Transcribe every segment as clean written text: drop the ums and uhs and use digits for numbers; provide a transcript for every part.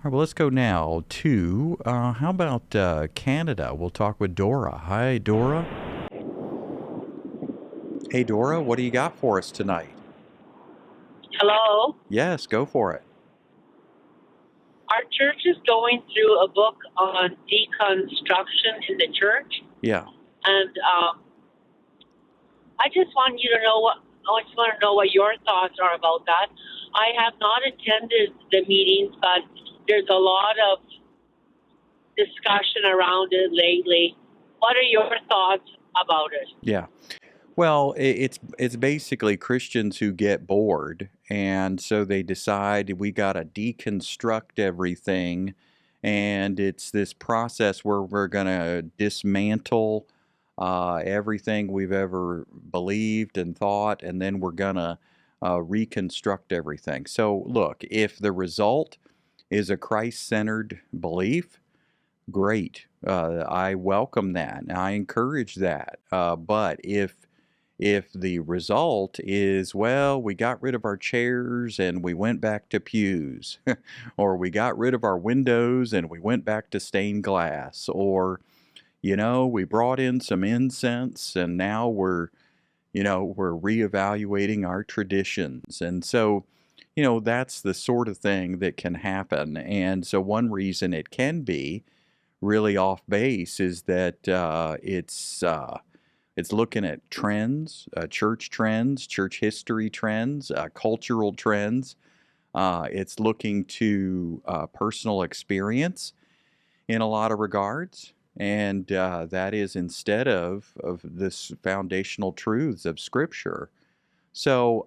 right, well, let's go now to how about Canada? We'll talk with Dora. Hi, Dora. Hey, Dora, what do you got for us tonight? Hello. Yes, go for it. Our church is going through a book on deconstruction in the church, Yeah. and I just want you to know what I just want to know what your thoughts are about that. I have not attended the meetings, but there's a lot of discussion around it lately. What are your thoughts about it? Yeah. Well, it's basically Christians who get bored, and so they decide we got to deconstruct everything, and it's this process where we're going to dismantle everything we've ever believed and thought, and then we're going to reconstruct everything. So, look, if the result is a Christ-centered belief, great. I welcome that. I encourage that. But if the result is, well, we got rid of our chairs and we went back to pews, or we got rid of our windows and we went back to stained glass, or, we brought in some incense and now we're reevaluating our traditions. And so, that's the sort of thing that can happen. And so, one reason it can be really off base is that it's looking at trends, church history trends, cultural trends. It's looking to personal experience in a lot of regards, and that is instead of this foundational truths of Scripture. So,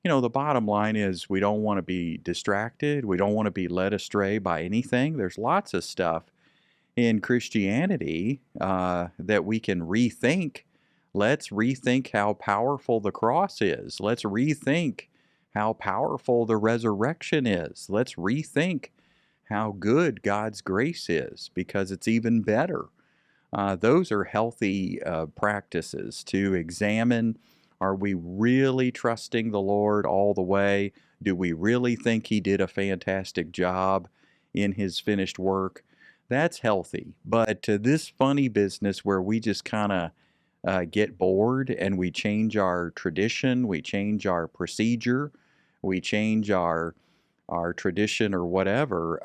the bottom line is we don't want to be distracted. We don't want to be led astray by anything. There's lots of stuff in Christianity that we can rethink. Let's rethink how powerful the cross is. Let's rethink how powerful the resurrection is. Let's rethink how good God's grace is because it's even better. Those are healthy practices to examine. Are we really trusting the Lord all the way? Do we really think He did a fantastic job in His finished work? That's healthy. But this funny business where we just kind of get bored and we change our tradition, we change our procedure, we change our tradition or whatever,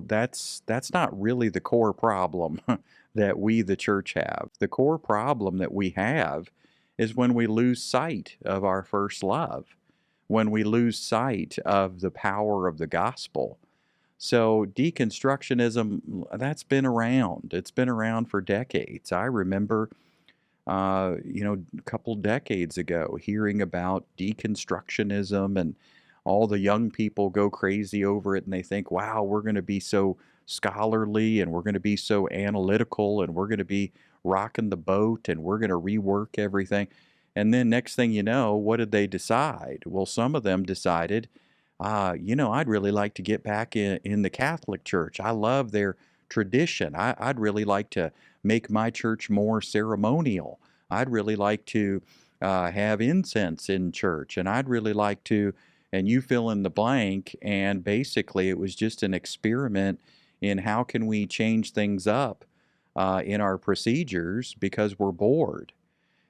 that's not really the core problem that we, the church, have. The core problem that we have is when we lose sight of our first love, when we lose sight of the power of the gospel. So deconstructionism, that's been around. It's been around for decades. I remember, a couple decades ago, hearing about deconstructionism, and all the young people go crazy over it, and they think, wow, we're going to be so scholarly, and we're going to be so analytical, and we're going to be rocking the boat, and we're going to rework everything. And then next thing you know, what did they decide? Well, some of them decided, I'd really like to get back in the Catholic Church. I love their tradition. I'd really like to make my church more ceremonial. I'd really like to have incense in church, and I'd really like to, and you fill in the blank. And basically, it was just an experiment in how can we change things up in our procedures because we're bored.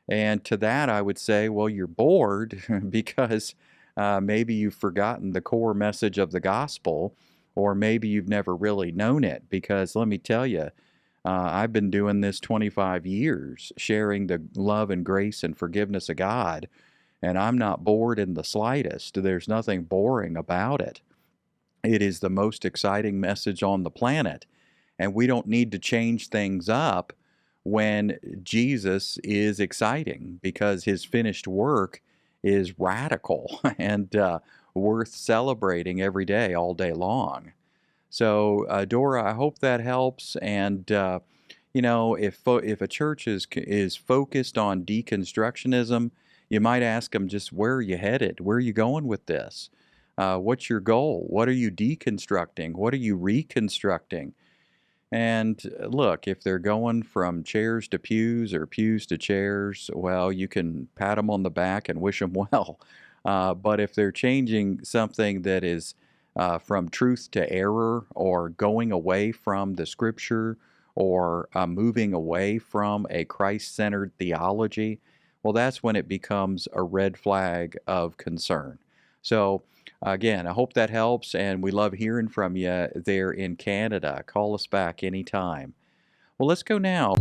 And to that, I would say, well, you're bored because maybe you've forgotten the core message of the gospel, or maybe you've never really known it. Because let me tell you, I've been doing this 25 years, sharing the love and grace and forgiveness of God, and I'm not bored in the slightest. There's nothing boring about it. It is the most exciting message on the planet. And we don't need to change things up when Jesus is exciting because his finished work is radical and worth celebrating every day, all day long. So, Dora, I hope that helps. And if a church is focused on deconstructionism, you might ask them just where are you headed? Where are you going with this? What's your goal? What are you deconstructing? What are you reconstructing? And look, if they're going from chairs to pews or pews to chairs, well, you can pat them on the back and wish them well. But if they're changing something that is from truth to error, or going away from the scripture, or moving away from a Christ centered theology, well, that's when it becomes a red flag of concern. So, again, I hope that helps, and we love hearing from you there in Canada. Call us back anytime. Well, let's go now